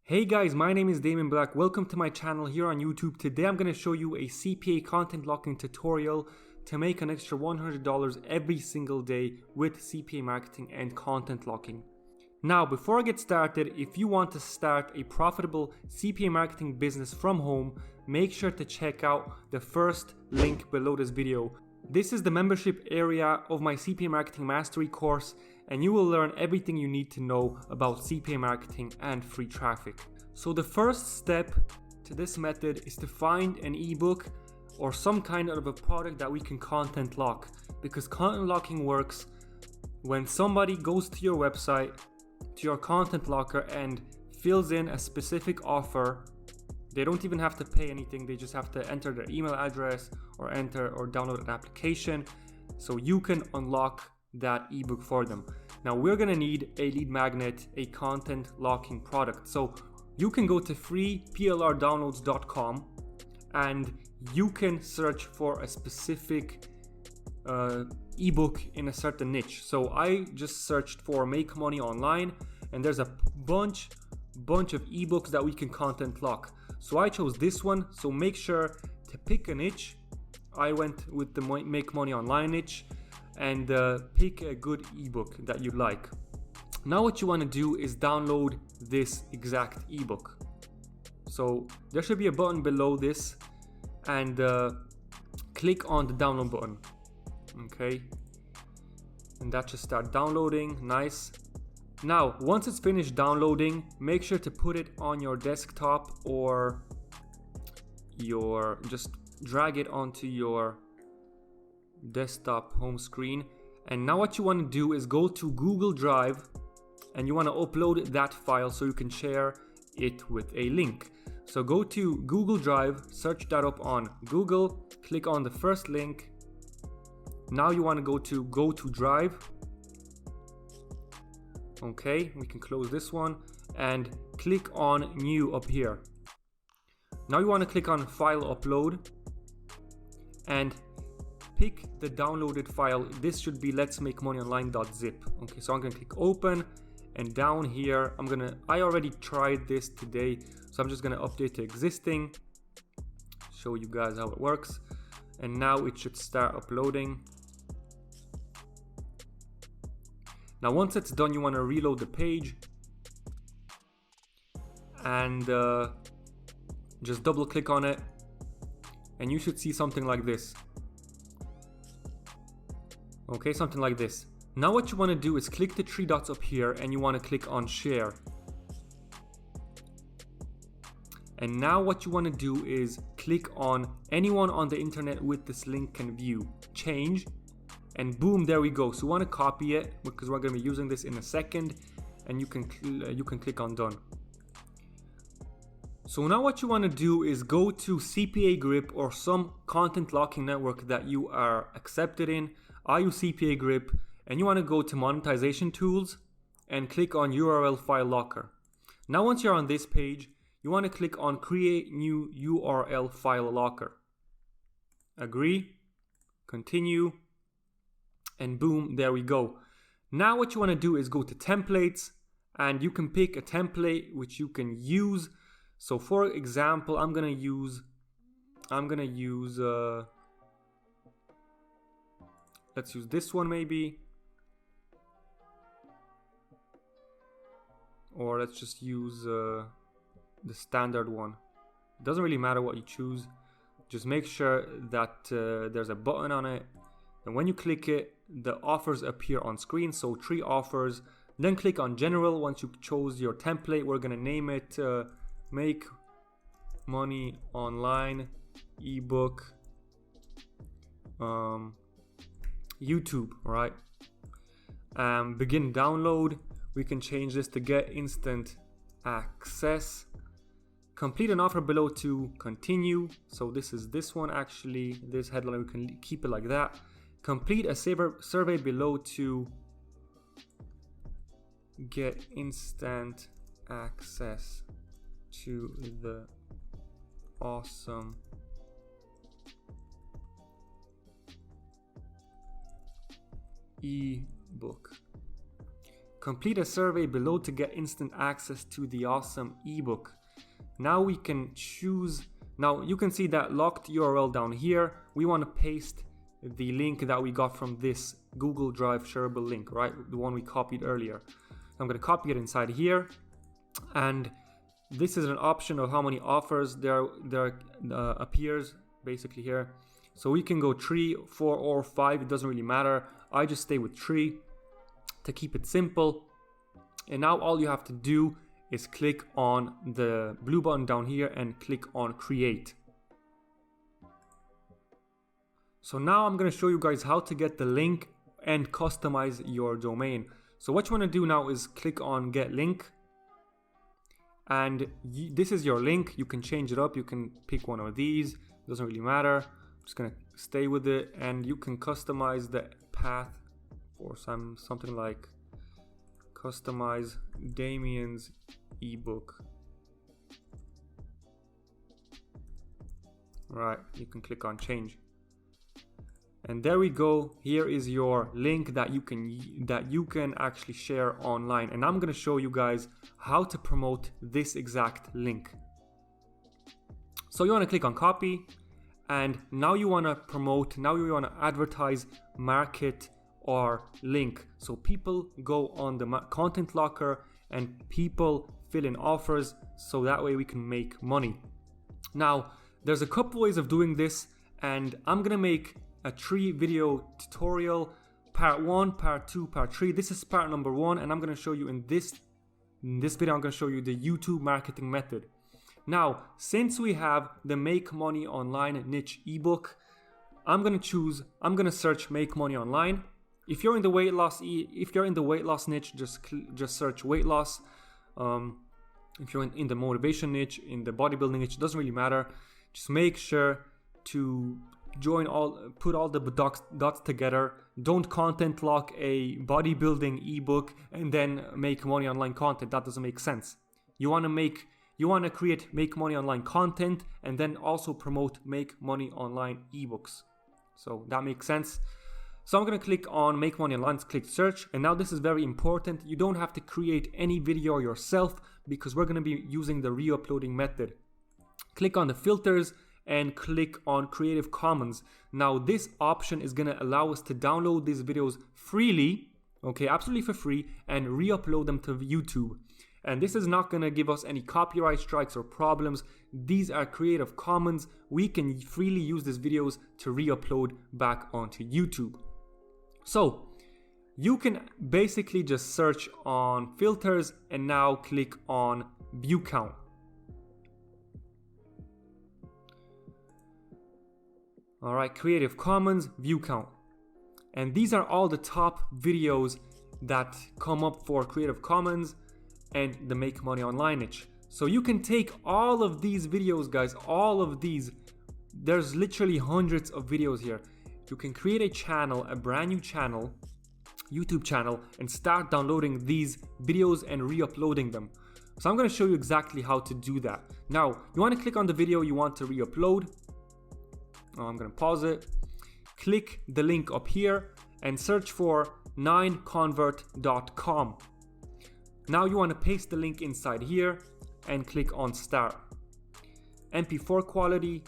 Hey guys, my name is Damon Black. Welcome to my channel here on YouTube. Today I'm going to show you a CPA content locking tutorial to make an extra $100 every single day with CPA marketing and content locking. Now, before I get started, if you want to start a profitable CPA marketing business from home, make sure to check out the first link below this video. This is the membership area of my CPA Marketing Mastery course, and you will learn everything you need to know about CPA marketing and free traffic. So the first step to this method is to find an ebook or some kind of a product that we can content lock, because content locking works when somebody goes to your website, to your content locker, and fills in a specific offer. They don't even have to pay anything, they just have to enter their email address or enter or download an application so you can unlock that ebook for them. Now we're gonna need a lead magnet, a content locking product. So you can go to freeplrdownloads.com and you can search for a specific ebook in a certain niche. So I just searched for make money online, and there's a bunch of ebooks that we can content lock. So I chose this one. So make sure to pick a niche. I went with the make money online niche, and pick a good ebook that you like. Now what you want to do is download this exact ebook. So there should be a button below this, and click on the download button. Okay, and that should start downloading. Nice. Now once it's finished downloading, make sure to put it on your desktop or just drag it onto your desktop home screen. And now what you want to do is go to Google Drive, and you want to upload that file so you can share it with a link. So go to Google Drive, search that up on Google, click on the first link. Now you want to go to Drive. Okay, we can close this one and click on New up here. Now you want to click on File Upload and pick the downloaded file. This should be let's make money online.zip. Okay, so I'm going to click Open, and down here I already tried this today, so I'm just going to update to existing, show you guys how it works, and now it should start uploading. Now once it's done, you want to reload the page and just double click on it, and you should see something like this. Okay, something like this. Now what you want to do is click the three dots up here, and you want to click on share. And now what you want to do is click on anyone on the internet with this link can view, change, and boom, there we go. So you want to copy it because we're going to be using this in a second, and you can click on done. So now what you want to do is go to CPA Grip or some content locking network that you are accepted in. I use CPA Grip, and you want to go to monetization tools and click on URL file locker. Now once you're on this page, you want to click on create new URL file locker. Agree, continue, and boom, there we go. Now what you want to do is go to templates, and you can pick a template which you can use. So for example, I'm gonna use let's use this one maybe, or let's just use the standard one. It doesn't really matter what you choose, just make sure that there's a button on it, and when you click it, the offers appear on screen. So 3 offers. Then click on general. Once you chose your template, we're gonna name it make money online ebook YouTube. All right, begin download. We can change this to get instant access. Complete an offer below to continue. So this is this one actually, this headline, we can keep it like that. Complete a survey below to get instant access to the awesome ebook. Complete a survey below to get instant access to the awesome ebook. Now we can choose. Now you can see that locked URL down here. We want to paste the link that we got from this Google Drive shareable link, right? The one we copied earlier. I'm going to copy it inside here, and this is an option of how many offers there appears basically here. So we can go 3, 4, or 5. It doesn't really matter. I just stay with 3 to keep it simple. And now all you have to do is click on the blue button down here and click on create. So now I'm going to show you guys how to get the link and customize your domain. So what you want to do now is click on get link, and this is your link. You can change it up. You can pick one of these. Doesn't really matter. I'm just going to stay with it, and you can customize the path for something like customize Damien's ebook. Right, you can click on change. And there we go. Here is your link that you can actually share online. And I'm going to show you guys how to promote this exact link. So you want to click on copy, and now you want to promote, now you want to advertise, market, or link. So people go on the content locker and people fill in offers, so that way we can make money. Now, there's a couple ways of doing this, and I'm going to make a 3-video tutorial, part 1, part 2, part 3. This is part number 1, and I'm going to show you in this video, I'm going to show you the YouTube marketing method. Now, since we have the Make Money Online niche ebook, I'm going to search Make Money Online. If you're in the weight loss niche, just search weight loss. If you're in the motivation niche, in the bodybuilding niche, it doesn't really matter. Just make sure to put all the dots together. Don't content lock a bodybuilding ebook and then make money online content. That doesn't make sense. You want to create Make Money Online content and then also promote Make Money Online ebooks. So that makes sense. So I'm going to click on Make Money Online, click search. And now this is very important. You don't have to create any video yourself because we're going to be using the re-uploading method. Click on the filters and click on Creative Commons. Now this option is going to allow us to download these videos freely, okay, absolutely for free, and re-upload them to YouTube. And this is not going to give us any copyright strikes or problems. These are Creative Commons. We can freely use these videos to re-upload back onto YouTube. So you can basically just search on filters and now click on view count. All right, Creative Commons view count. And these are all the top videos that come up for Creative Commons and the Make Money Online niche. So you can take all of these videos, guys, all of these. There's literally hundreds of videos here. You can create a channel, a brand new channel, YouTube channel, and start downloading these videos and re-uploading them. So I'm going to show you exactly how to do that. Now, you want to click on the video you want to re-upload. I'm going to pause it. Click the link up here and search for 9convert.com. Now you want to paste the link inside here and click on start. MP4 quality,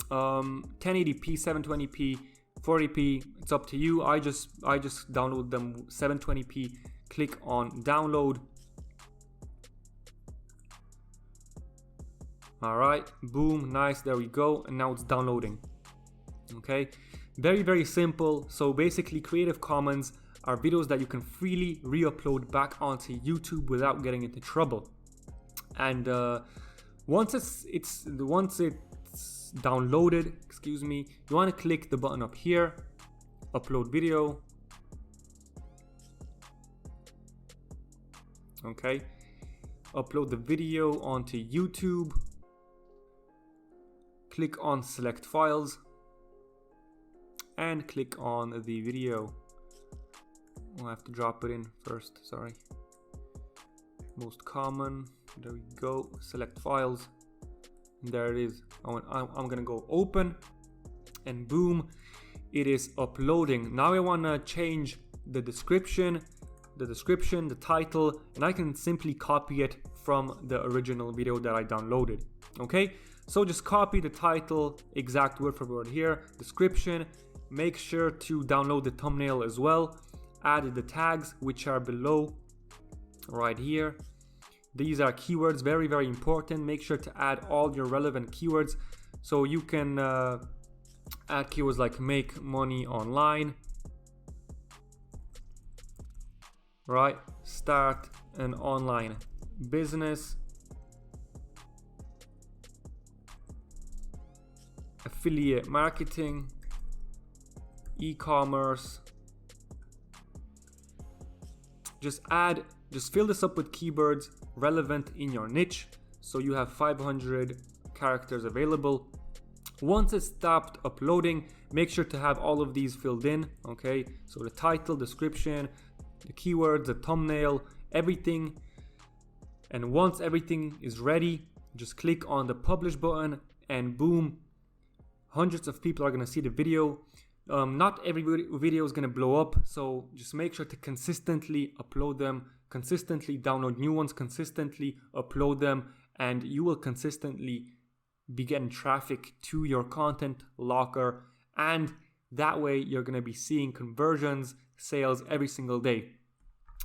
1080p, 720p, 40p, it's up to you. I just download them 720p. Click on download. All right, boom, nice, there we go. And now it's downloading. Okay, very, very simple. So basically Creative Commons are videos that you can freely re-upload back onto YouTube without getting into trouble. And once it's downloaded, you want to click the button up here, upload video. Okay, upload the video onto YouTube. Click on select files and click on the video. I'll have to drop it in first, sorry. Most common, there we go, select files. There it is. I'm gonna go open, and boom, it is uploading. Now I wanna change the description. the description, the title, and I can simply copy it from the original video that I downloaded. Okay, so just copy the title, exact word for word here, description. Make sure to download the thumbnail as well. Add the tags, which are below right here. These are keywords, very, very important. Make sure to add all your relevant keywords. So you can add keywords like make money online, right? Start an online business, affiliate marketing, e-commerce. Just fill this up with keywords relevant in your niche. So you have 500 characters available. Once it stopped uploading, make sure to have all of these filled in. Okay, so the title, description, the keywords, the thumbnail, everything. And once everything is ready, just click on the publish button and boom, hundreds of people are going to see the video. Not every video is going to blow up, so just make sure to consistently upload them, consistently download new ones, consistently upload them, and you will consistently be getting traffic to your content locker, and that way you're going to be seeing conversions, sales every single day.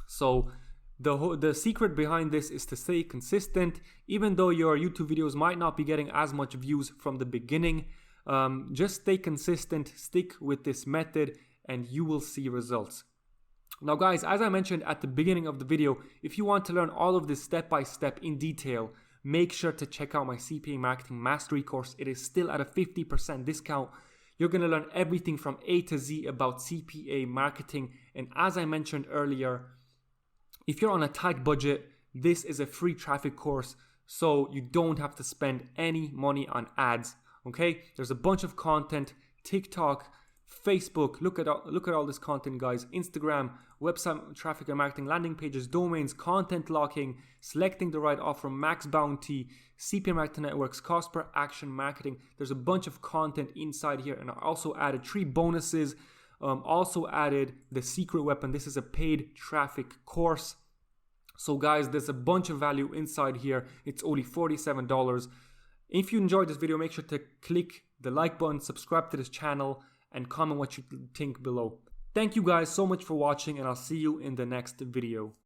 So the secret behind this is to stay consistent. Even though your YouTube videos might not be getting as much views from the beginning, just stay consistent, stick with this method, and you will see results. Now guys, as I mentioned at the beginning of the video, if you want to learn all of this step by step in detail, make sure to check out my CPA Marketing Mastery course. It is still at a 50% discount. You're going to learn everything from A to Z about CPA marketing. And as I mentioned earlier, if you're on a tight budget, this is a free traffic course, so you don't have to spend any money on ads. Okay, there's a bunch of content, TikTok, Facebook, look at all this content, guys. Instagram, website traffic and marketing, landing pages, domains, content locking, selecting the right offer, max bounty, CPA marketing networks, cost per action marketing. There's a bunch of content inside here, and I also added 3 bonuses. Also added the secret weapon. This is a paid traffic course. So guys, there's a bunch of value inside here. It's only $47. If you enjoyed this video, make sure to click the like button, subscribe to this channel, and comment what you think below. Thank you guys so much for watching, and I'll see you in the next video.